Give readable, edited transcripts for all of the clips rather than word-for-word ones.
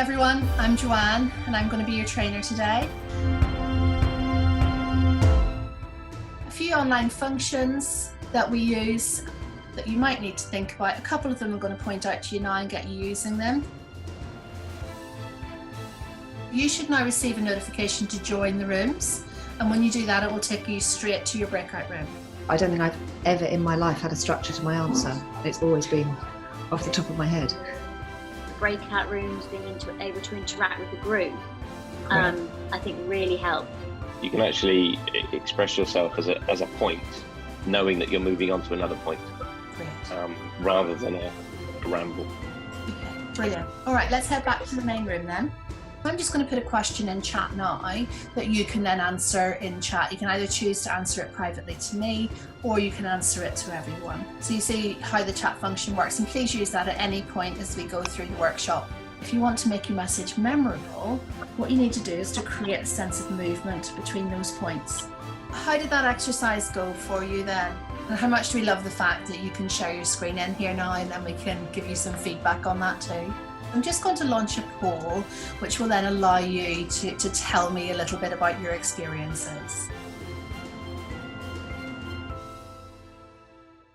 everyone, I'm Joanne and I'm going to be your trainer today. A few online functions that we use that you might need to think about. A couple of them I'm going to point out to you now and get you using them. You should now receive a notification to join the rooms, and when you do that it will take you straight to your breakout room. I don't think I've ever in my life had a structure to my answer. It's always been off the top of my head. The breakout rooms, being able to interact with the group, I think really help. You can actually express yourself as a point, knowing that you're moving on to another point, rather than a ramble. Okay, brilliant. All right, let's head back to the main room then. I'm just going to put a question in chat now that you can then answer in chat. You can either choose to answer it privately to me, or you can answer it to everyone. So you see how the chat function works, and please use that at any point as we go through the workshop. If you want to make your message memorable, what you need to do is to create a sense of movement between those points. How did that exercise go for you then? And how much do we love the fact that you can share your screen in here now, and then we can give you some feedback on that too. I'm just going to launch a poll, which will then allow you to tell me a little bit about your experiences.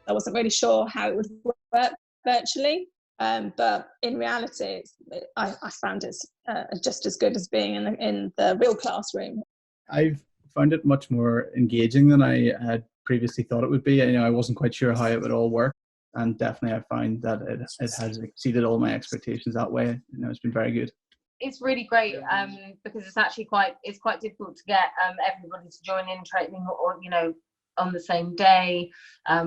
I wasn't really sure how it would work virtually, but in reality, I found it just as good as being in the real classroom. I've found it much more engaging than I had previously thought it would be. I wasn't quite sure how it would all work. And definitely I find that it has exceeded all my expectations that way. It's been very good. It's really great because it's actually quite difficult to get everybody to join in training or on the same day.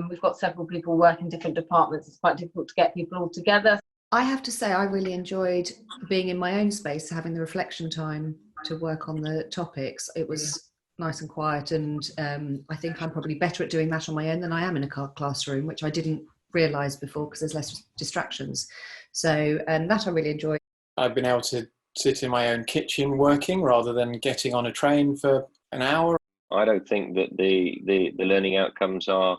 We've got several people working different departments. It's quite difficult to get people all together. I have to say I really enjoyed being in my own space, having the reflection time to work on the topics. It was nice and quiet, and I think I'm probably better at doing that on my own than I am in a classroom, which I didn't realise before because there's less distractions. So that I really enjoyed. I've been able to sit in my own kitchen working rather than getting on a train for an hour. I don't think that the learning outcomes are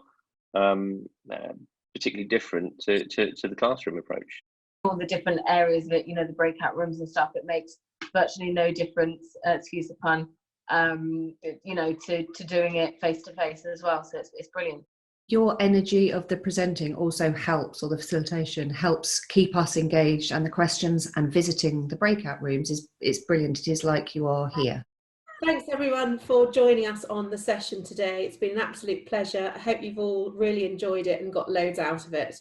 particularly different to the classroom approach. All the different areas of it, the breakout rooms and stuff, it makes virtually no difference, excuse the pun, to doing it face to face as well. So it's brilliant. Your energy of the presenting also helps, or the facilitation helps keep us engaged, and the questions and visiting the breakout rooms is brilliant. It is like you are here. Thanks everyone for joining us on the session today. It's been an absolute pleasure. I hope you've all really enjoyed it and got loads out of it.